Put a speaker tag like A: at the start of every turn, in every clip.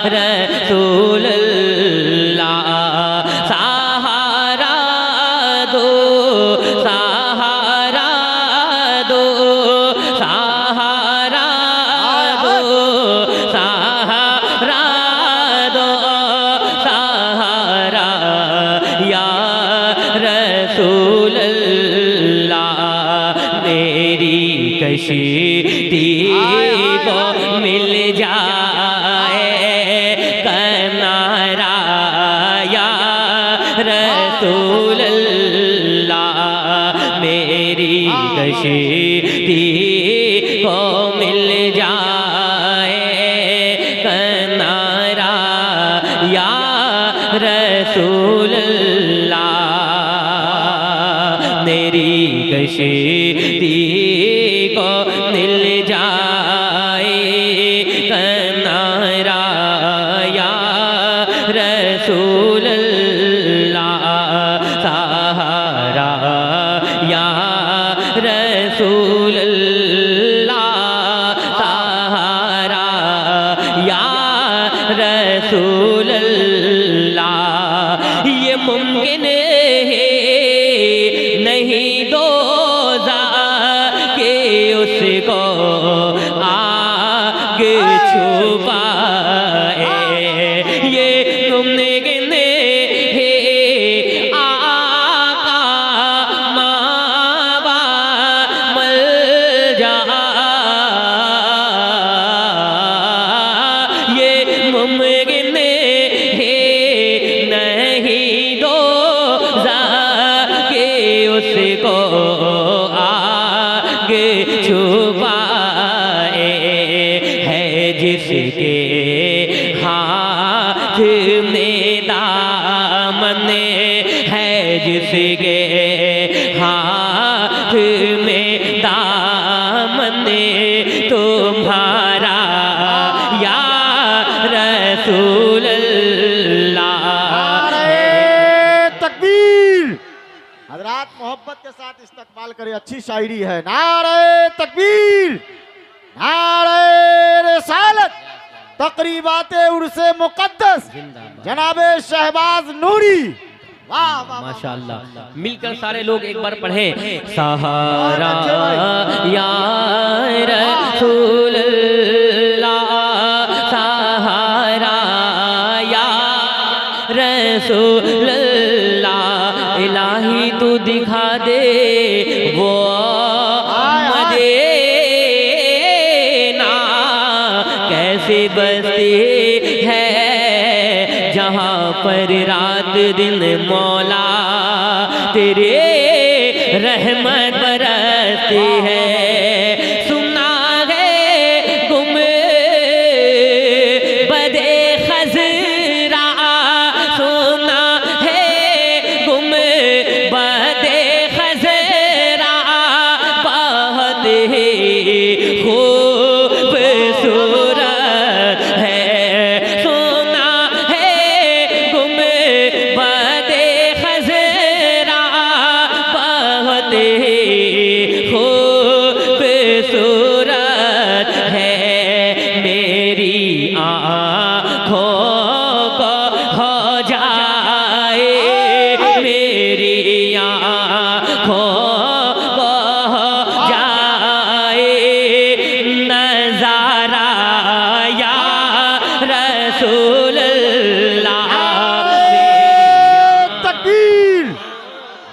A: रसूल अल्लाह। सहारा दो, सहारा दो, सहारा दो, सहारा दो, सहारा या रसूल अल्लाह। मेरी कश्ती को मिल जाए किनारा या रसूल अल्लाह। मेरी कश्ती को मिल जाए किनारा या रसूल अल्लाह। मेरी कश्ती को मिल जाए किनारा या रसूल अल्लाह। सहारा या रसूल अल्लाह। सहारा या रसूल अल्लाह। ये मुमकिन है नहीं दोज़ा के उसको आग छुपाए। ये मुमकिन है आका मावा मल जा। ये मुमकिन है नहीं दोज़ा के उसको आग छुपाए। है जिसके हाथ में दामन, है जिसके हाथ में दामन तुम्हारा या रसूल अल्लाह।
B: तकबीर। हजरात मोहब्बत के साथ इस्तकबाल करें। अच्छी शायरी है। नारे तकबीर, नारे रिसालत, तकरीबाते उर्से मुक़द्दस जनाबे शहबाज नूरी। वाह वाह
A: माशाअल्लाह। मिलकर सारे लोग एक बार पढ़े। सहारा या रसूल अल्लाह। सहारा या रसूल अल्लाह। इलाही तू दिखा दे वो मदीना कैसे बसती है जहाँ पर रात दिन मौला तेरे रहमत बरसती है। सुना है गुम बदे खजरा, सुना है गुम बदे खजरा बहुत ही खूबसूरत है। सुना है गुम बदे खजरा बहुत ही खूबसूरत है। मेरी आँखों को हो जाए, मेरी आँखों को हो जाए नज़ारा या रसूल अल्लाह।
B: तकबीर,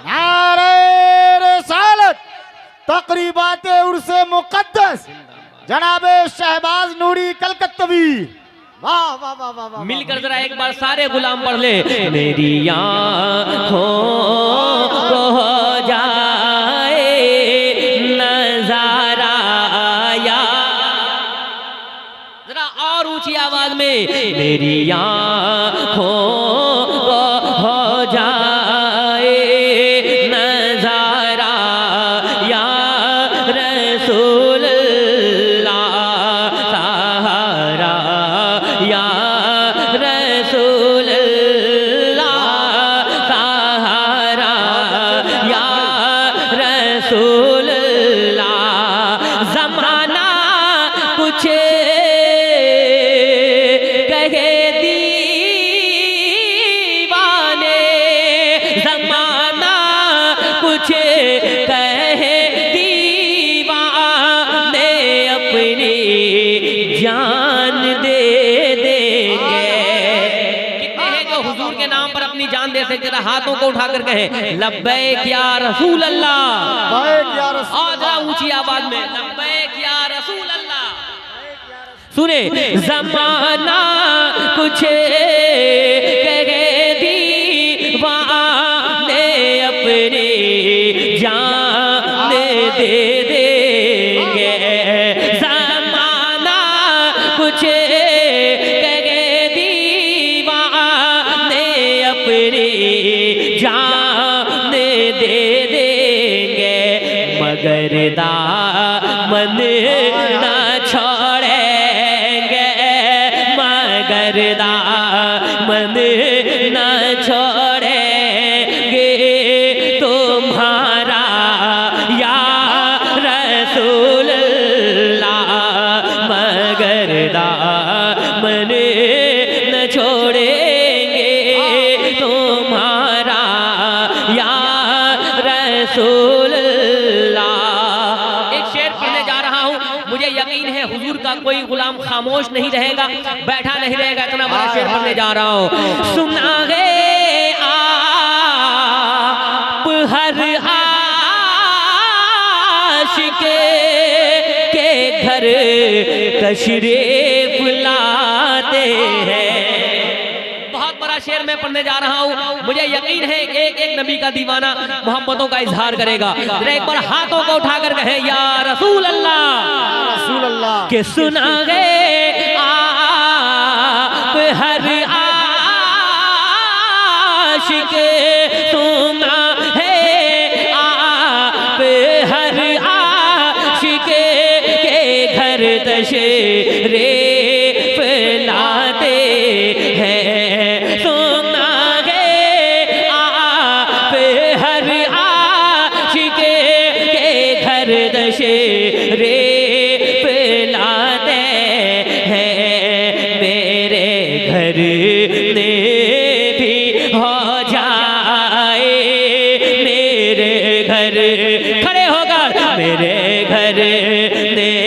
B: नारे रिसालत, तकरीबाते उर्से मुक़द्दस जनाबे शहबाज नूरी कलकत्तवी। वाह वाह वाह वाह वाह।
A: मिलकर जरा एक बार सारे गुलाम पढ़ ले। मेरी आँखों को हो जाए नज़ारा या, जरा और ऊंची आवाज में। मेरी आँखों को हो जाए नज़ारा या रसूल अल्लाह। सहारा या रसूल अल्लाह। सहारा या रसूल अल्लाह। ज़माना कुछ कहे जान दे देंगे। कितने हैं जो हुजूर के नाम पर अपनी जान दे सकते? हाथों को उठाकर कहे लब्बैक या रसूल अल्लाह।
B: लब्बैक या रसूल
A: और जरा ऊंची आवाज में लब्बैक या रसूल अल्लाह। सुने ज़माना कुछ कहे दीवाने अपनी जान दे देंगे। ज़माना कुछ कहे दीवाने अपनी जान दे देंगे। मगर दामन ना छोड़ेंगे, मगर दामन ना छोड़ेंगे तुम्हारा या रसूल अल्लाह। मगर दामन न छोड़ेंगे तुम्हारा या रसूल अल्लाह। एक शेर पढ़ने जा रहा हूँ, मुझे यकीन है हुजूर का कोई गुलाम खामोश नहीं रहेगा, बैठा नहीं रहेगा। इतना बड़ा शेर पढ़ने जा रहा हूँ। सुना है आप हर आशिक के घर तशरीफ लाते हैं। बहुत बड़ा शेर मैं पढ़ने जा रहा हूँ, मुझे यकीन है एक एक नबी का दीवाना मोहब्बतों का इजहार करेगा। जरा एक बार हाथों को उठाकर कहे या रसूल अल्लाह।
B: रसूल अल्लाह
A: के सुना है आप हर आशिक, सुना है आप हर आशिक के घर तशरीफ लाते हैं। सुना है आप हर आशिक के घर तशरीफ लाते हैं। मेरे घर में भी हो जाए, मेरे घर खड़े होकर मेरे घर में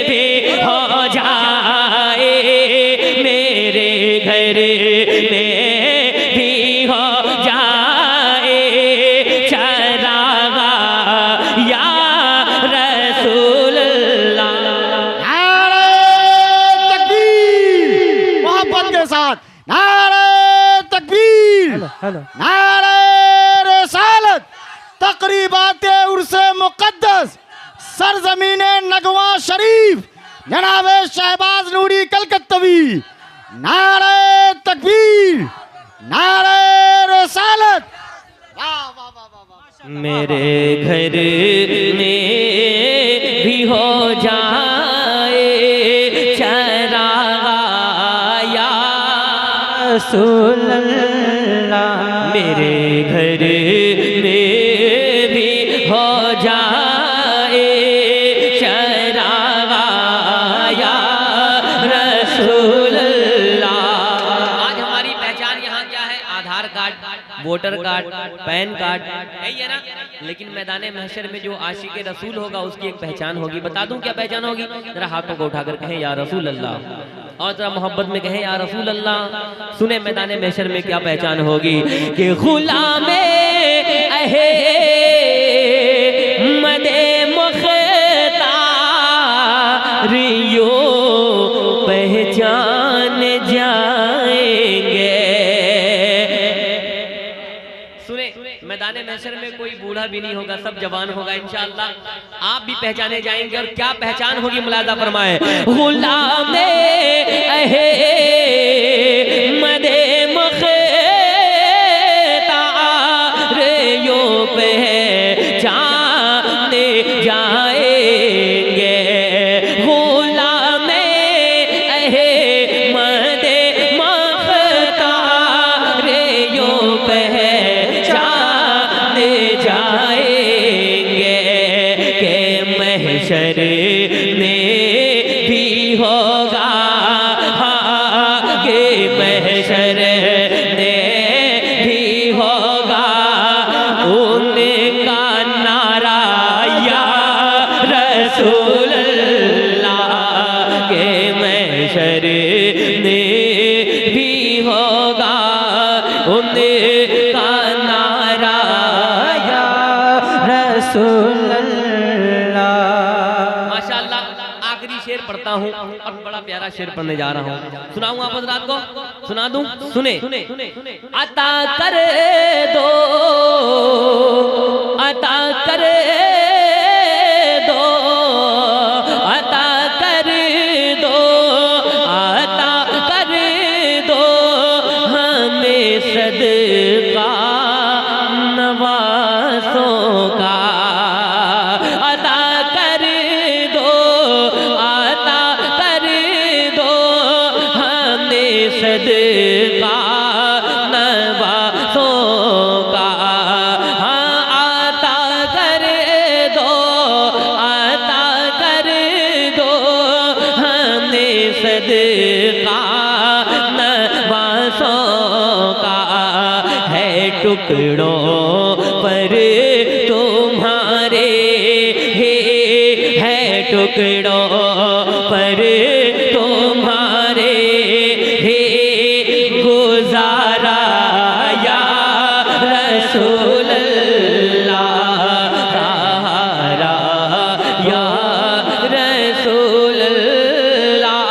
A: भी हो जाए, मेरे घर में भी हो जाए चरागा या रसूल अल्लाह।
B: नारे तकबीर, मोहब्बत के साथ नारे तकबीर, नारे रिसालत, तकरीबाते उर्से मुक़द्दस, सरज़मीने नगवा शरीफ, जनाबे शहबाज नूरी कलकत्तवी। नारे तकबीर, नारे रिसालत। वाह वाह वाह वाह वाह।
A: मेरे घर में भी हो जाए चरागा या रसूल अल्लाह। मेरे घर में भी हो जाए चरागा या रसूल अल्लाह। आज हमारी पहचान यहाँ क्या है? Aadhaar card, voter card, PAN card, यही है ना। लेकिन मैदान महशर में जो आशिक रसूल होगा उसकी एक पहचान होगी। बता दूं क्या पहचान होगी? जरा हाथों को उठाकर कहें या रसूल अल्लाह, और जरा मोहब्बत में कहें या रसूल अल्लाह। सुने मैदान महशर में क्या पहचान होगी कि गुलामे अहमदे मुख्तार यो पहचान जाएंगे। सुने मैदान महशर में कोई बूढ़ा भी नहीं होगा, सब जवान होगा इंशाअल्लाह। आप भी पहचाने जाएंगे। और क्या पहचान होगी मुलाजा फरमाए। गुलामे अहमदे मुख्तार यो पहचान जाएंगे। गुलामे अहमदे मुख्तार यो पहचान जाएंगे के महशर में भी होगा महशर में भी होगा उनका नारा या रसूल अल्लाह। माशाअल्लाह, आखिरी शेर पढ़ता हूँ और बड़ा प्यारा शेर पढ़ने जा रहा हूँ। सुनाऊँ आप हज़रात को? सुना दूँ? सुने। अता करे दो, अता करे दो, अता कर दो, अता कर दो हमें सदका नवासों का। अता कर दो, अता कर दो हमें सदका नवासों का। हाँ, आता कर दो, आता कर दो हमें सदका नवासों का। है टुकड़ों पर तुम्हारे, है टुकड़ों पर तुम्हारे गुजारा या रसूल अल्लाह, सहारा या रसूल अल्लाह,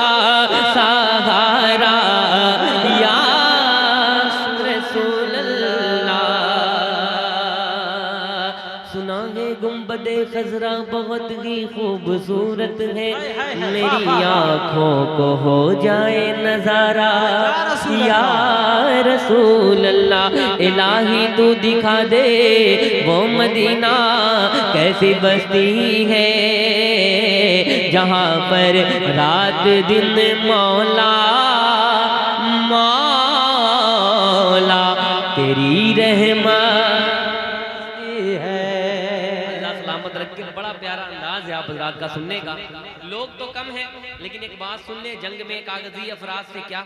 A: सहारा या रसूल अल्लाह। सुना है गुंबदे खजरा बहुत ही खूबसूरत है, मेरी आँखों को हो जाए नजारा या रसूल अल्लाह। इलाही तू दिखा दे वो मदीना कैसी बस्ती है, जहाँ पर रात दिन मौला मौला तेरी रहमत है। अल्लाह सलामत रखे। बड़ा प्यारा अंदाज है आप हज़रात का सुनने का। लोग तो कम हैं, लेकिन एक बात सुन ले, जंग में कागजी अफराज से क्या